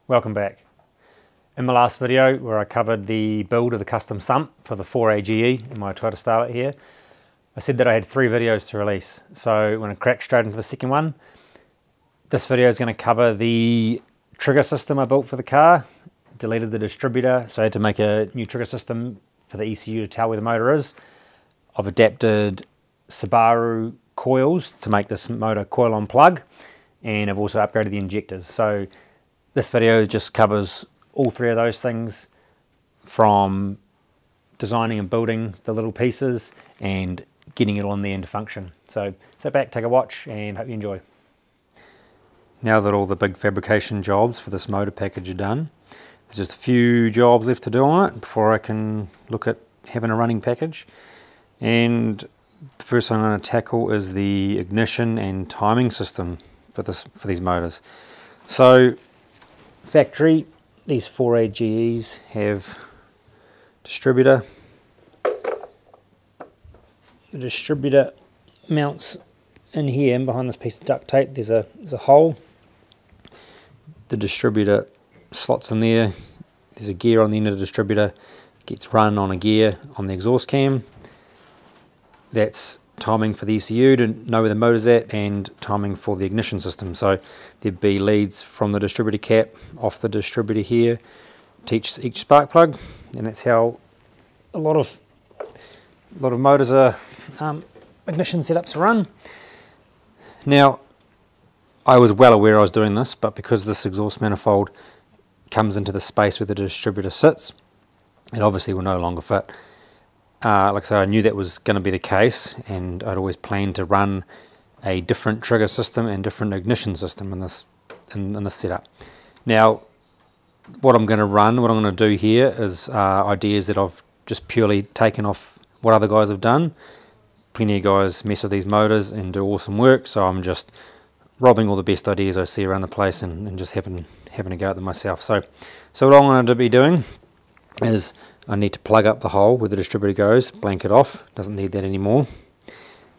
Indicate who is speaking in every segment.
Speaker 1: Welcome back. In my last video where I covered the build of the custom sump for the 4AGE in my Toyota Starlet here, I said that I had 3 videos to release. So I'm going to crack straight into the second one. This video is going to cover the trigger system I built for the car, deleted the distributor, so I had to make a new trigger system for the ECU to tell where the motor is. I've adapted Subaru coils to make this motor coil on plug, and I've also upgraded the injectors. So this video just covers all 3 of those things, from designing and building the little pieces and getting it on there into function. So sit back, take a watch, and hope you enjoy. Now that all the big fabrication jobs for this motor package are done, there's just a few jobs left to do on it before I can look at having a running package. And the first thing I'm going to tackle is the ignition and timing system for these motors. So factory, these 4AGEs have distributor. The distributor mounts in here, and behind this piece of duct tape there's a hole. The distributor slots in there. There's a gear on the end of the distributor, gets run on a gear on the exhaust cam. That's timing for the ECU to know where the motor's at, and timing for the ignition system. So there'd be leads from the distributor cap off the distributor here to each spark plug, and that's how a lot of motors are ignition setups are run. Now, I was well aware I was doing this, but because this exhaust manifold comes into the space where the distributor sits, it obviously will no longer fit. Like I said, I knew that was going to be the case, and I'd always planned to run a different trigger system and different ignition system in this setup. Now, what I'm going to do here is ideas that I've just purely taken off what other guys have done. Plenty of guys mess with these motors and do awesome work, so I'm just robbing all the best ideas I see around the place and just having a go at them myself. So what I'm going to be doing is I need to plug up the hole where the distributor goes, blank it off, doesn't need that anymore.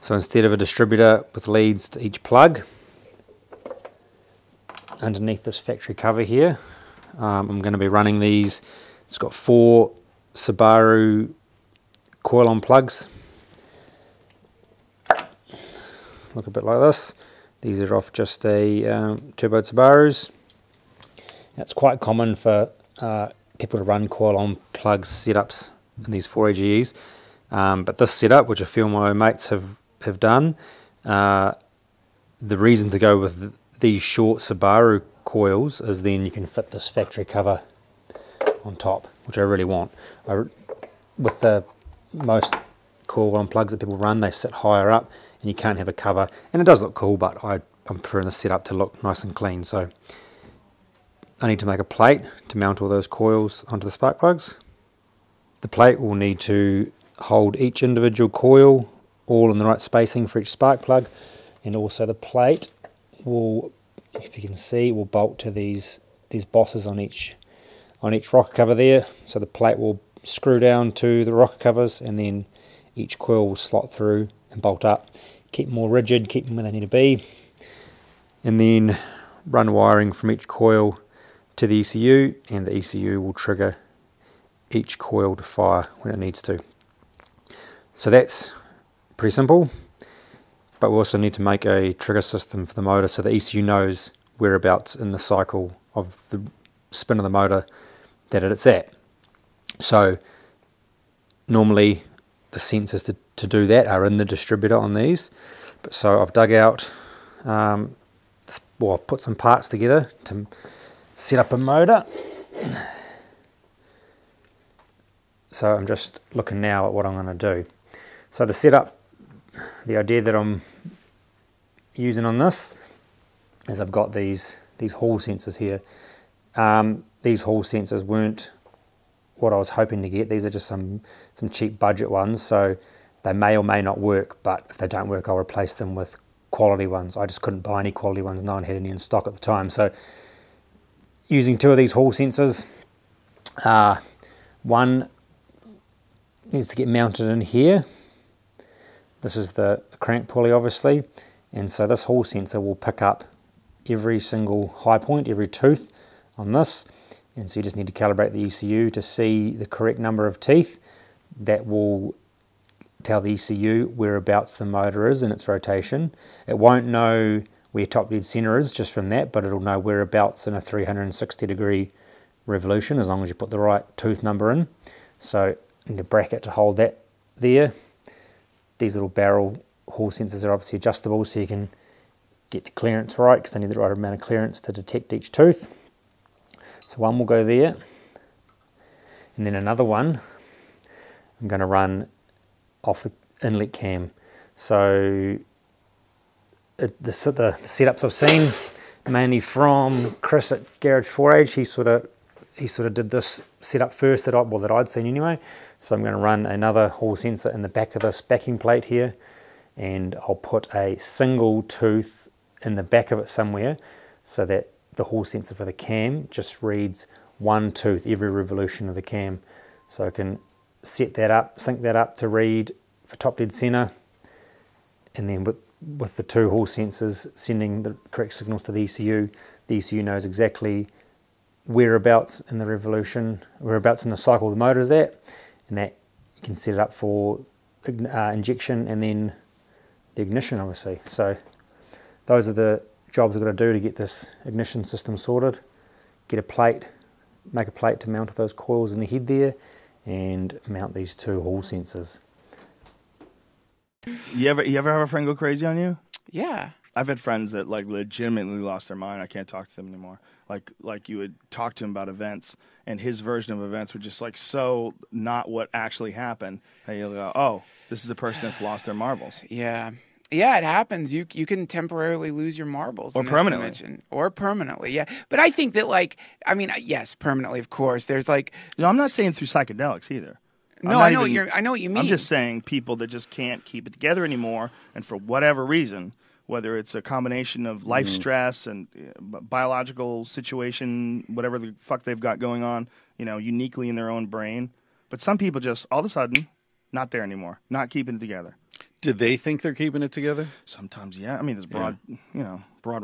Speaker 1: So instead of a distributor with leads to each plug, underneath this factory cover here, I'm going to be running these. It's got 4 Subaru coil on plugs. Look a bit like this. These are off just a turbo Subarus. It's quite common for people to run coil on plugs setups in these 4AGEs, but this setup, which a few of my mates have done, the reason to go with these short Subaru coils is then you can fit this factory cover on top, which I really want. With the most coil on plugs that people run, they sit higher up and you can't have a cover, and it does look cool, but I'm preferring the setup to look nice and clean. So I need to make a plate to mount all those coils onto the spark plugs. The plate will need to hold each individual coil all in the right spacing for each spark plug, and also the plate will, if you can see, will bolt to these bosses on each rocker cover there. So the plate will screw down to the rocker covers, and then each coil will slot through and bolt up. Keep them more rigid, keep them where they need to be, and then run wiring from each coil to the ECU, and the ECU will trigger each coil to fire when it needs to. So that's pretty simple, but we also need to make a trigger system for the motor so the ECU knows whereabouts in the cycle of the spin of the motor that it's at. So normally the sensors to do that are in the distributor on these, but so I've dug out, I've put some parts together to set up a motor. So I'm just looking now at what I'm going to do. So the setup, the idea that I'm using on this is I've got these hall sensors here. These hall sensors weren't what I was hoping to get. These are just some cheap budget ones, so they may or may not work, but if they don't work I'll replace them with quality ones. I just couldn't buy any quality ones, no one had any in stock at the time. So using 2 of these hall sensors, one needs to get mounted in here. This is the crank pulley obviously, and so this hall sensor will pick up every single high point, every tooth on this. And so you just need to calibrate the ECU to see the correct number of teeth. That will tell the ECU whereabouts the motor is in its rotation. It won't know where top dead center is just from that, but it'll know whereabouts in a 360-degree revolution as long as you put the right tooth number in. So in the bracket to hold that there. These little barrel hall sensors are obviously adjustable so you can get the clearance right, because they need the right amount of clearance to detect each tooth. So one will go there, and then another one I'm going to run off the inlet cam. So the setups I've seen mainly from Chris at Garage 4H, he sort of did this setup first that I'd seen anyway. So I'm going to run another hall sensor in the back of this backing plate here, and I'll put a single tooth in the back of it somewhere so that the hall sensor for the cam just reads one tooth every revolution of the cam. So I can set that up, sync that up to read for top dead center, and then with the two hall sensors sending the correct signals to the ECU knows exactly whereabouts in the revolution, whereabouts in the cycle the motor is at, and that you can set it up for injection and then the ignition, obviously. So those are the jobs I've got to do to get this ignition system sorted. Get a plate, make a plate to mount those coils in the head there, and mount these two hall sensors.
Speaker 2: You ever have a friend go crazy on you?
Speaker 3: Yeah.
Speaker 2: I've had friends that like legitimately lost their mind. I can't talk to them anymore. Like you would talk to him about events, and his version of events were just like so not what actually happened. And you go, oh, this is a person that's lost their marbles.
Speaker 3: Yeah. Yeah, it happens. You can temporarily lose your marbles.
Speaker 2: Or
Speaker 3: in this
Speaker 2: permanently.
Speaker 3: dimension. Or permanently, yeah. But I think that, like, I mean, yes, permanently, of course. There's like...
Speaker 2: I'm not saying through psychedelics either.
Speaker 3: No, I know what you mean.
Speaker 2: I'm just saying people that just can't keep it together anymore, and for whatever reason, whether it's a combination of life stress and biological situation, whatever the fuck they've got going on, uniquely in their own brain. But some people just, all of a sudden, not there anymore, not keeping it together.
Speaker 4: Did they think they're keeping it together?
Speaker 2: Sometimes, yeah. I mean, there's broad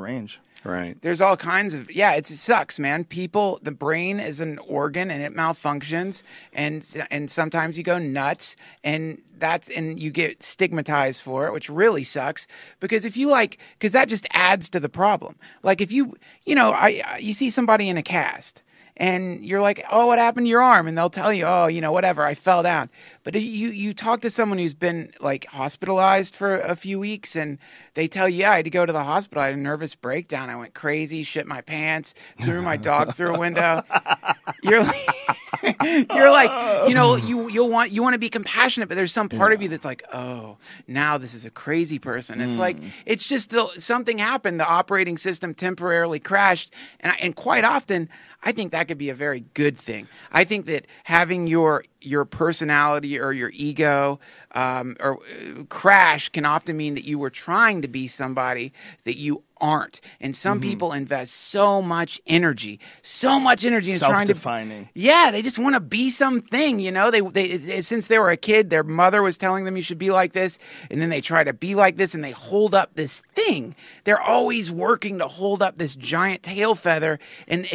Speaker 2: range.
Speaker 4: Right.
Speaker 3: There's all kinds of, it sucks, man. The brain is an organ and it malfunctions, and sometimes you go nuts, and you get stigmatized for it, which really sucks, because because that just adds to the problem. Like if you see somebody in a cast, and you're like, oh, what happened to your arm? And they'll tell you, oh, whatever, I fell down. But you talk to someone who's been like hospitalized for a few weeks, and they tell you, I had to go to the hospital. I had a nervous breakdown. I went crazy, shit my pants, threw my dog through a window. You're like, you want to be compassionate, but there's some part of you that's like, oh, now this is a crazy person. It's like, it's just something happened. The operating system temporarily crashed, and quite often, I think that could be a very good thing. I think that having your personality or your ego or crash can often mean that you were trying to be somebody that you aren't. And some people invest so much energy in trying to... Yeah, they just want to be something, They since they were a kid, their mother was telling them you should be like this, and then they try to be like this, and they hold up this thing. They're always working to hold up this giant tail feather, and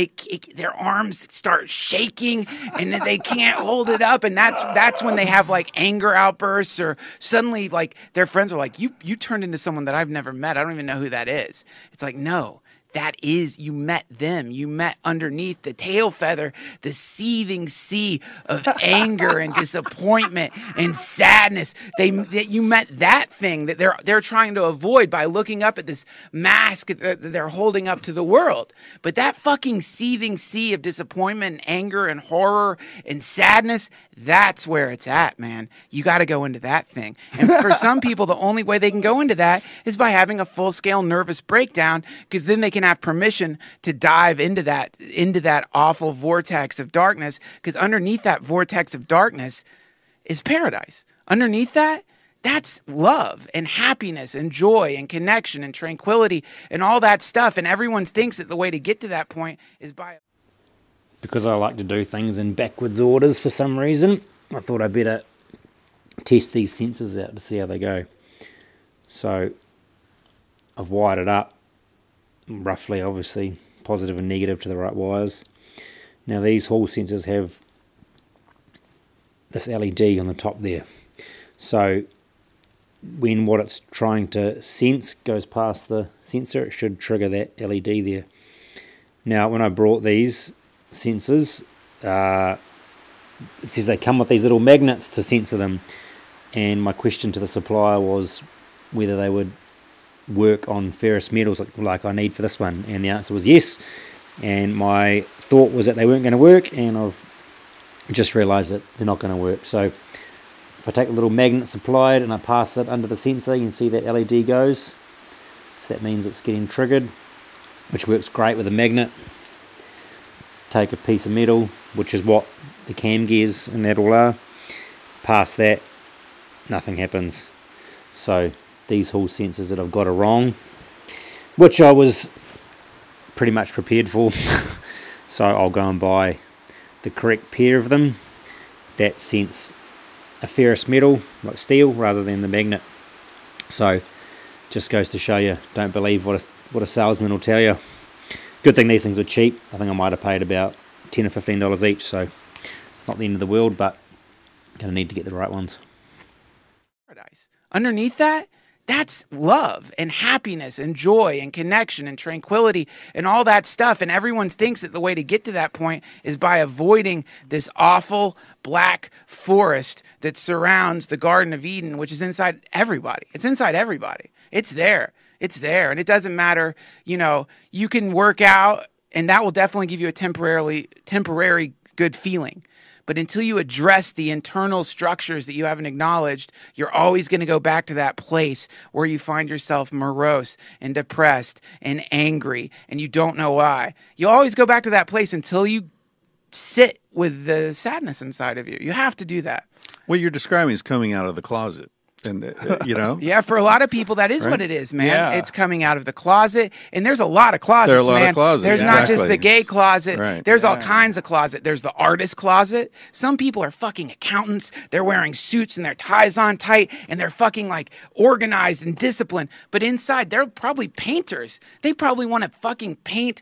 Speaker 3: their arms start shaking, and then they can't hold it up, and that's when they have like anger outbursts, or suddenly like their friends are like, you turned into someone that I've never met. I don't even know who that is. It's like, no, that is, you met them. You met underneath the tail feather, the seething sea of anger and disappointment and sadness. You met that thing that they're trying to avoid by looking up at this mask that they're holding up to the world. But that fucking seething sea of disappointment and anger and horror and sadness, that's where it's at, man. You got to go into that thing. And for some people, the only way they can go into that is by having a full-scale nervous breakdown, because then they can have permission to dive into that awful vortex of darkness, because underneath that vortex of darkness is paradise. Underneath that, that's love and happiness and joy and connection and tranquility and all that stuff. And everyone thinks that the way to get to that point is by...
Speaker 1: Because I like to do things in backwards orders for some reason, I thought I'd better test these sensors out to see how they go. So I've wired it up roughly, obviously positive and negative to the right wires. Now these hall sensors have this LED on the top there. So when what it's trying to sense goes past the sensor, it should trigger that LED there. Now when I brought these sensors, it says they come with these little magnets to sensor them, and my question to the supplier was whether they would work on ferrous metals like I need for this one, and the answer was yes. And my thought was that they weren't going to work, and I've just realised that they're not going to work. So if I take the little magnet supplied and I pass it under the sensor, you can see that LED goes. So that means it's getting triggered, which works great with a magnet. Take a piece of metal, which is what the cam gears and that all are. Pass that, nothing happens. So these hall sensors that I've got are wrong, which I was pretty much prepared for. So I'll go and buy the correct pair of them that sense a ferrous metal like steel rather than the magnet. So just goes to show you, don't believe what a salesman will tell you. Good thing these things were cheap. I think I might have paid about $10 or $15 each, so it's not the end of the world, but gonna need to get the right ones.
Speaker 3: Paradise. Underneath that, that's love and happiness and joy and connection and tranquility and all that stuff. And everyone thinks that the way to get to that point is by avoiding this awful black forest that surrounds the Garden of Eden, which is inside everybody. It's inside everybody. It's there. It's there. And it doesn't matter, you know, you can work out and that will definitely give you a temporary good feeling. But until you address the internal structures that you haven't acknowledged, you're always going to go back to that place where you find yourself morose and depressed and angry and you don't know why. You always go back to that place until you sit with the sadness inside of you. You have to do that.
Speaker 4: What you're describing is coming out of the closet. And, you know?
Speaker 3: Yeah, for a lot of people, that is
Speaker 4: Right?
Speaker 3: what it is, man.
Speaker 2: Yeah.
Speaker 3: It's coming out of the closet. And there's a lot of closets,
Speaker 4: There are a lot
Speaker 3: man.
Speaker 4: of closets,
Speaker 3: There's not just
Speaker 4: exactly.
Speaker 3: the gay closet.
Speaker 4: Right.
Speaker 3: There's all kinds of closet. There's the artist closet. Some people are fucking accountants. They're wearing suits and their ties on tight and they're fucking like organized and disciplined. But inside, they're probably painters. They probably want to fucking paint.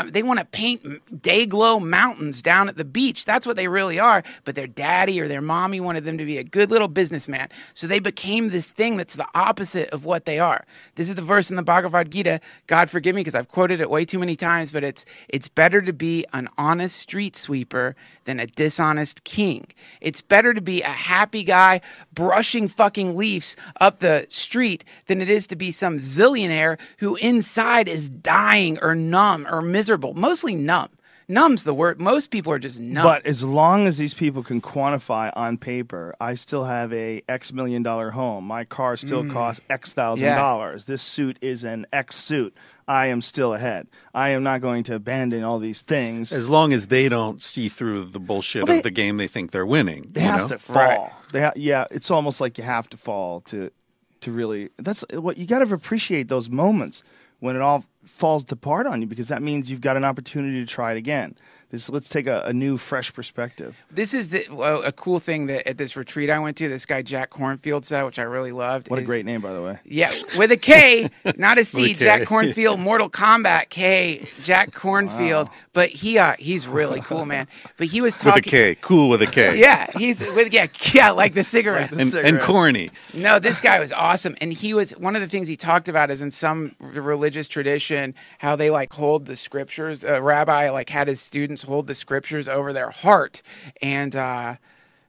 Speaker 3: They want to paint day glow mountains down at the beach. That's what they really are. But their daddy or their mommy wanted them to be a good little businessman. So they became this thing that's the opposite of what they are. This is the verse in the Bhagavad Gita. God forgive me because I've quoted it way too many times, but it's better to be an honest street sweeper than a dishonest king. It's better to be a happy guy brushing fucking leaves up the street than it is to be some zillionaire who inside is dying or numb or miserable. Mostly numb. Numb's the word. Most people are just numb.
Speaker 2: But as long as these people can quantify on paper, I still have a X $1 million home. My car still costs X thousand dollars. This suit is an X suit. I am still ahead. I am not going to abandon all these things.
Speaker 4: As long as they don't see through the bullshit
Speaker 2: Well,
Speaker 4: of the game they think they're winning.
Speaker 2: They
Speaker 4: you
Speaker 2: have
Speaker 4: know?
Speaker 2: to fall. Yeah, it's almost like you have to fall to really. That's what you got to appreciate, those moments when it all falls apart on you, because that means you've got an opportunity to try it again. Let's take a new, fresh perspective.
Speaker 3: This is a cool thing that at this retreat I went to, this guy Jack Cornfield said, which I really loved.
Speaker 2: What a great name, by the way.
Speaker 3: Yeah, with a K, not a C.
Speaker 4: With a K.
Speaker 3: Jack Cornfield, Mortal Kombat K. Jack Cornfield, but he's really cool, man. But he was talking
Speaker 4: With a K. Cool with a K.
Speaker 3: Yeah, he's with like the cigarette.
Speaker 4: And corny.
Speaker 3: No, this guy was awesome. And he was, one of the things he talked about is in some religious tradition, how they like hold the scriptures. A rabbi like had his students hold the scriptures over their heart. And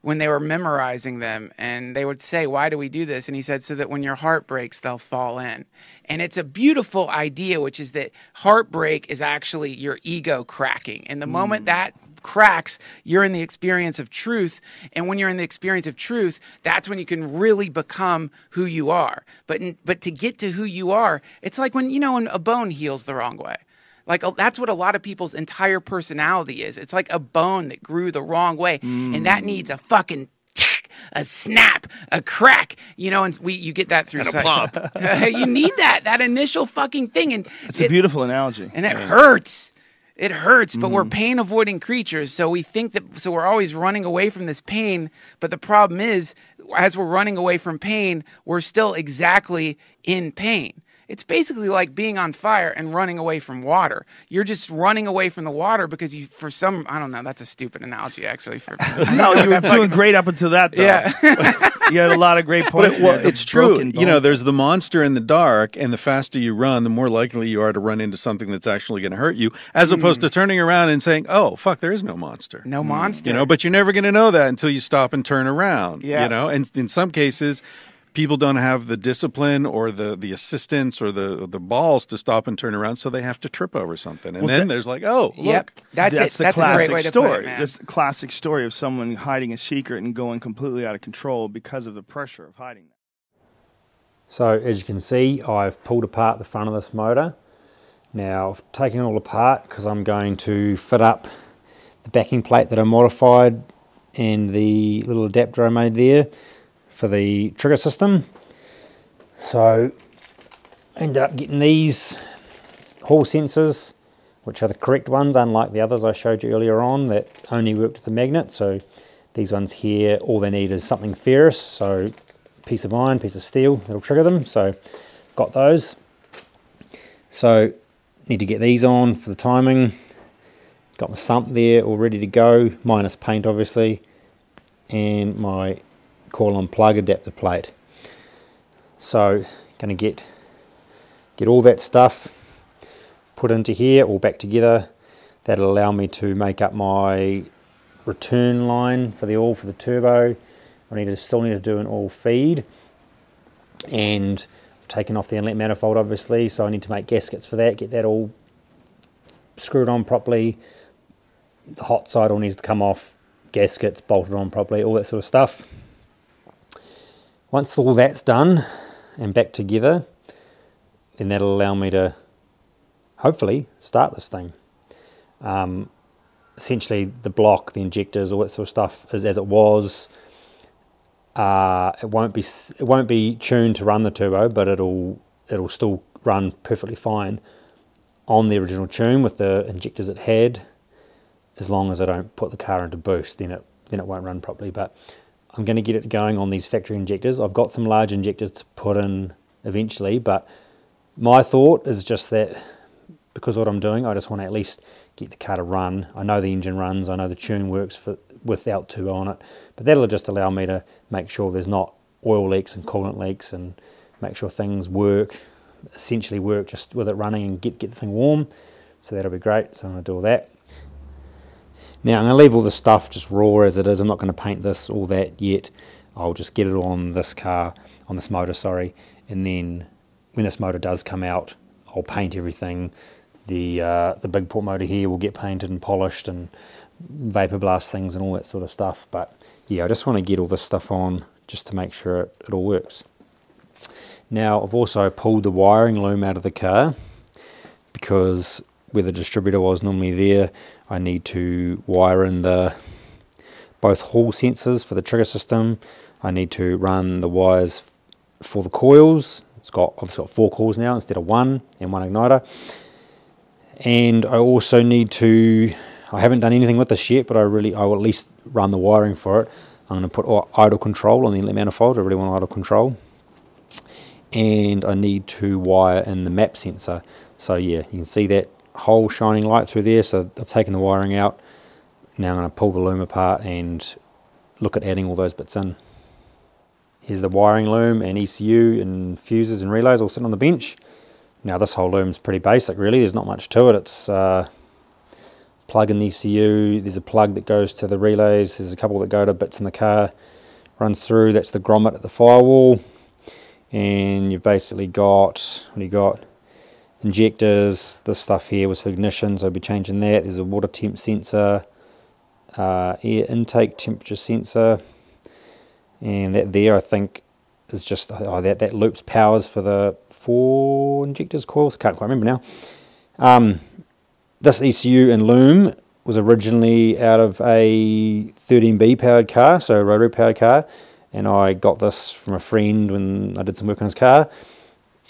Speaker 3: when they were memorizing them, and they would say, why do we do this? And he said, so that when your heart breaks, they'll fall in. And it's a beautiful idea, which is that heartbreak is actually your ego cracking. And the moment that cracks, you're in the experience of truth. And when you're in the experience of truth, that's when you can really become who you are. But to get to who you are, it's like when a bone heals the wrong way. Like, that's what a lot of people's entire personality is. It's like a bone that grew the wrong way. And that needs a fucking a snap, a crack, and you get that through
Speaker 4: And a plop.
Speaker 3: You need that initial fucking thing. And
Speaker 2: It's a beautiful analogy.
Speaker 3: and it hurts. It hurts, but we're pain-avoiding creatures, so we think so we're always running away from this pain, but the problem is, as we're running away from pain, we're still exactly in pain. it's basically like being on fire and running away from water. You're just running away from the water because you, for some, I don't know, that's a stupid analogy actually.
Speaker 2: No, you were doing great up until that, though.
Speaker 3: Yeah.
Speaker 2: You had a lot of great points.
Speaker 4: Well,
Speaker 2: there.
Speaker 4: it's true. You know, there's the monster in the dark, and the faster you run, the more likely you are to run into something that's actually going to hurt you, as opposed to turning around and saying, oh, fuck, there is no monster.
Speaker 3: No monster.
Speaker 4: You know, but you're never going to know that until you stop and turn around.
Speaker 3: Yeah.
Speaker 4: You know, and in some cases, people don't have the discipline or the assistance or the balls to stop and turn around, so they have to trip over something. And then there's like, oh, look.
Speaker 3: Yep. That's it.
Speaker 2: The
Speaker 3: That's a
Speaker 2: classic
Speaker 3: great way to
Speaker 2: story.
Speaker 3: put it, man.
Speaker 2: That's the classic story of someone hiding a secret and going completely out of control because of the pressure of hiding that.
Speaker 1: So as you can see, I've pulled apart the front of this motor. Now I've taken it all apart because I'm going to fit up the backing plate that I modified and the little adapter I made there for the trigger system. So I ended up getting these hall sensors, which are the correct ones, unlike the others I showed you earlier on that only worked with the magnet. So these ones here, all they need is something ferrous, so piece of iron, piece of steel that'll trigger them. So got those. So need to get these on for the timing. Got my sump there all ready to go, minus paint obviously, and my coil on plug adapter plate. So going to get all that stuff put into here, all back together. That'll allow me to make up my return line for the oil for the turbo. I still need to do an oil feed, and I've taken off the inlet manifold obviously, so I need to make gaskets for that, get that all screwed on properly. The hot side all needs to come off, gaskets bolted on properly, all that sort of stuff. Once all that's done and back together, then that'll allow me to hopefully start this thing. Essentially the block, the injectors, all that sort of stuff is as it was. It won't be tuned to run the turbo, but it'll still run perfectly fine on the original tune with the injectors it had, as long as I don't put the car into boost. Then it won't run properly. But I'm going to get it going on these factory injectors. I've got some large injectors to put in eventually, but my thought is just that because of what I'm doing, I just want to at least get the car to run. I know the engine runs, I know the tune works without turbo on it, but that'll just allow me to make sure there's not oil leaks and coolant leaks, and make sure things essentially work just with it running, and get the thing warm. So that'll be great. So I'm going to do all that. Now I'm going to leave all the stuff just raw as it is. I'm not going to paint this all that yet. I'll just get it on this car, on this motor, sorry, and then when this motor does come out, I'll paint everything. The big port motor here will get painted and polished and vapor blast things and all that sort of stuff. But yeah, I just want to get all this stuff on just to make sure it all works. Now I've also pulled the wiring loom out of the car, because where the distributor was normally there, I need to wire in both hall sensors for the trigger system. I need to run the wires for the coils. I've got 4 coils now instead of 1, and 1 igniter. And I also need to, I haven't done anything with this yet, but I will at least run the wiring for it. I'm going to put idle control on the inlet manifold. I really want idle control. And I need to wire in the map sensor. So yeah, you can see that whole shining light through there. So I've taken the wiring out. Now I'm going to pull the loom apart and look at adding all those bits in. Here's the wiring loom and ECU and fuses and relays all sitting on the bench. Now this whole loom's pretty basic really, there's not much to it. It's plug in the ECU, there's a plug that goes to the relays, there's a couple that go to bits in the car, runs through, that's the grommet at the firewall. And you've basically got, what do you got? Injectors, this stuff here was for ignition, so I'll be changing that. There's a water temp sensor, air intake temperature sensor, and that there I think is just, that loops powers for the 4 injectors coils, I can't quite remember now. This ECU and loom was originally out of a 13B powered car, so a rotary powered car, and I got this from a friend when I did some work on his car.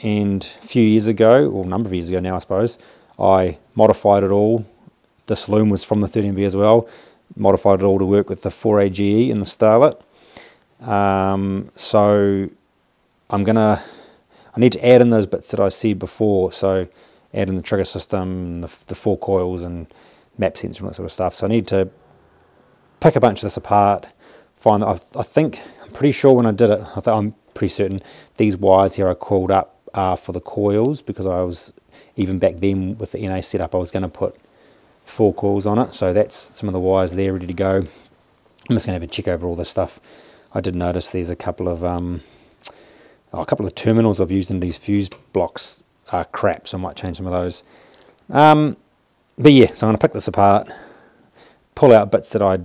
Speaker 1: And a few years ago, or a number of years ago now I suppose, I modified it all. This loom was from the 13B as well. Modified it all to work with the 4AGE in the Starlet. So I'm I need to add in those bits that I said before, so add in the trigger system, the 4 coils and map sensor and that sort of stuff. So I need to pick a bunch of this apart, find that I'm pretty sure when I did it, I'm pretty certain these wires here I coiled up are for the coils, because I was, even back then with the NA setup, I was going to put 4 coils on it. So that's some of the wires there ready to go. I'm just going to have a check over all this stuff. I did notice there's a couple of terminals I've used in these fuse blocks are crap, so I might change some of those. But yeah, so I'm going to pick this apart, pull out bits that I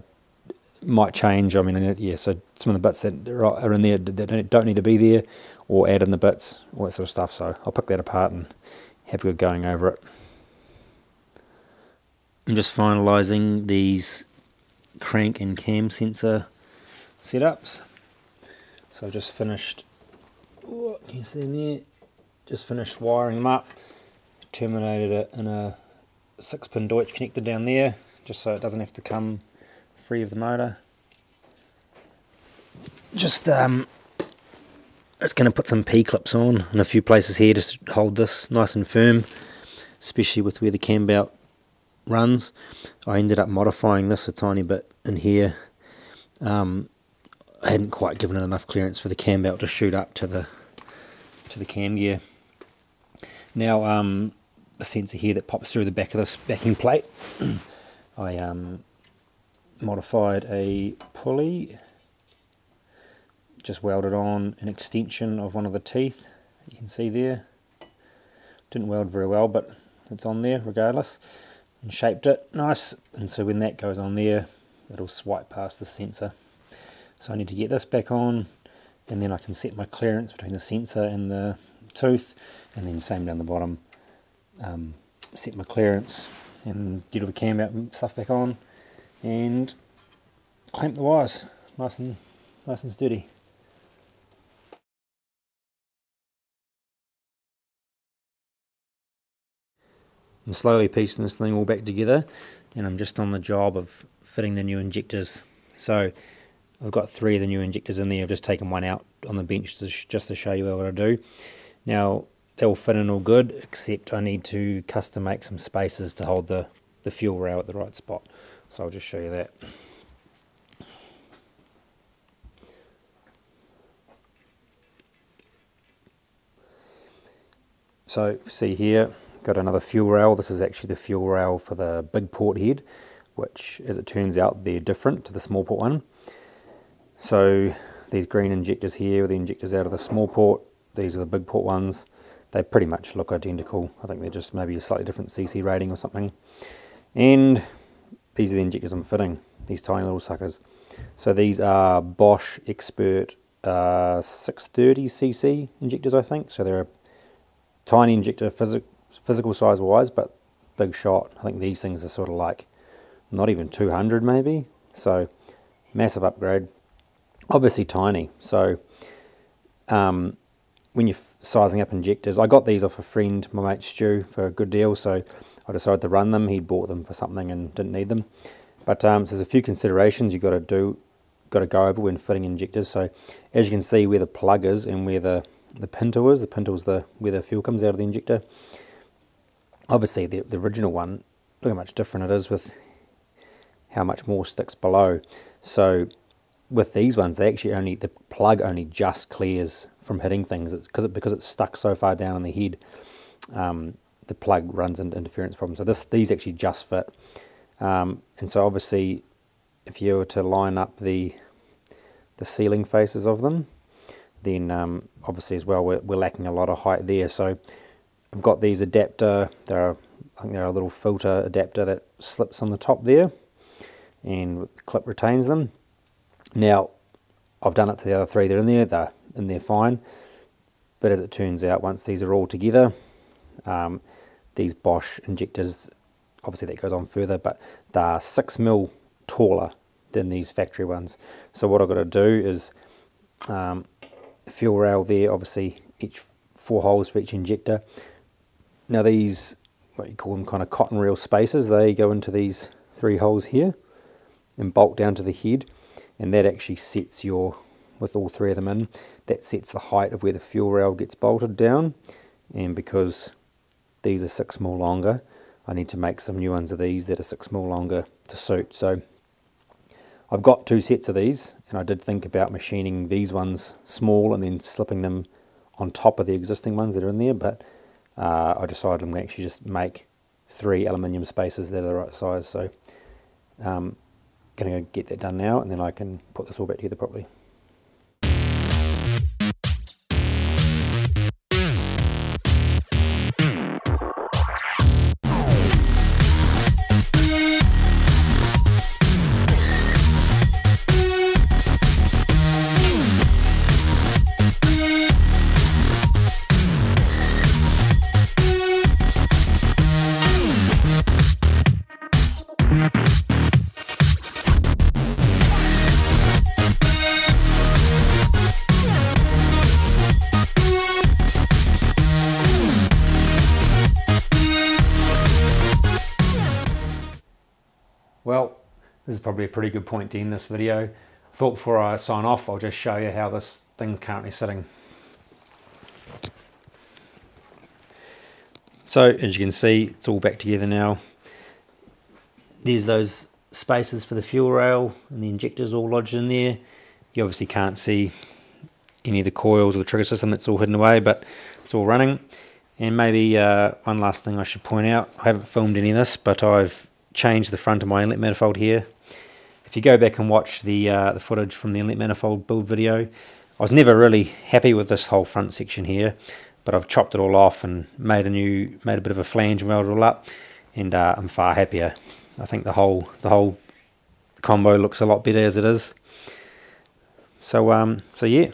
Speaker 1: might change. I mean, yeah, so some of the bits that are in there that don't need to be there, or add in the bits, all that sort of stuff. So I'll pick that apart and have a good going over it. I'm just finalising these crank and cam sensor setups. So I've just finished, what can you see in there? Just finished wiring them up, terminated it in a 6-pin Deutsch connector down there, just so it doesn't have to come free of the motor. Just going to put some P-clips on in a few places here just to hold this nice and firm, especially with where the cam belt runs. I ended up modifying this a tiny bit in here. I hadn't quite given it enough clearance for the cam belt to shoot up to the cam gear. Now the sensor here that pops through the back of this backing plate, I modified a pulley, just welded on an extension of one of the teeth, you can see there. Didn't weld very well, but it's on there regardless, and shaped it nice, and so when that goes on there it'll swipe past the sensor. So I need to get this back on, and then I can set my clearance between the sensor and the tooth, and then same down the bottom, set my clearance and get all the cam out and stuff back on, and clamp the wires nice and sturdy. I'm slowly piecing this thing all back together, and I'm just on the job of fitting the new injectors. So I've got 3 of the new injectors in there. I've just taken one out on the bench just to show you what I do. Now they'll fit in all good, except I need to custom make some spaces to hold the fuel rail at the right spot. So I'll just show you that. So see here, got another fuel rail. This is actually the fuel rail for the big port head, which as it turns out they're different to the small port one. So these green injectors here are the injectors out of the small port, these are the big port ones. They pretty much look identical. I think they're just maybe a slightly different CC rating or something. And these are the injectors I'm fitting, these tiny little suckers. So these are Bosch Expert 630cc injectors, I think. So they're a tiny injector, physical size wise, but big shot. I think these things are sort of like not even 200 maybe. So massive upgrade. Obviously tiny. So when you're sizing up injectors, I got these off a friend, my mate Stu, for a good deal, so I decided to run them. He'd bought them for something and didn't need them. But so there's a few considerations you've got to go over when fitting injectors. So as you can see where the plug is and where the pinto is, where the fuel comes out of the injector. Obviously the original one, look how much different it is with how much more sticks below. So with these ones, the plug only just clears from hitting things. It's because it's stuck so far down in the head. The plug runs into interference problems. So these actually just fit. And so obviously, if you were to line up the ceiling faces of them, then obviously as well we're lacking a lot of height there. So I've got these adapter. I think they're a little filter adapter that slips on the top there, and the clip retains them. Now I've done it to the other 3 that are in there. They're in there fine. But as it turns out, once these are all together, these Bosch injectors, obviously that goes on further, but they're 6mm taller than these factory ones. So what I've got to do is fuel rail there, obviously each 4 holes for each injector. Now these, what you call them, kind of cotton reel spacers, they go into these 3 holes here and bolt down to the head, and that actually sets your with all three of them in. That sets the height of where the fuel rail gets bolted down, and because these are 6mm longer, I need to make some new ones of these that are 6mm longer to suit. So I've got 2 sets of these, and I did think about machining these ones small and then slipping them on top of the existing ones that are in there, but I decided I'm going to actually just make 3 aluminium spacers that are the right size. So going to go get that done now, and then I can put this all back together properly. Well, this is probably a pretty good point to end this video. I thought before I sign off, I'll just show you how this thing's currently sitting. So, as you can see, it's all back together now. There's those spaces for the fuel rail, and the injectors all lodged in there. You obviously can't see any of the coils or the trigger system, it's all hidden away, but it's all running. And maybe one last thing I should point out, I haven't filmed any of this, but I've changed the front of my inlet manifold here. If you go back and watch the footage from the inlet manifold build video, I was never really happy with this whole front section here, but I've chopped it all off and made a bit of a flange and welded it all up, and I'm far happier. I think the whole combo looks a lot better as it is. So yeah.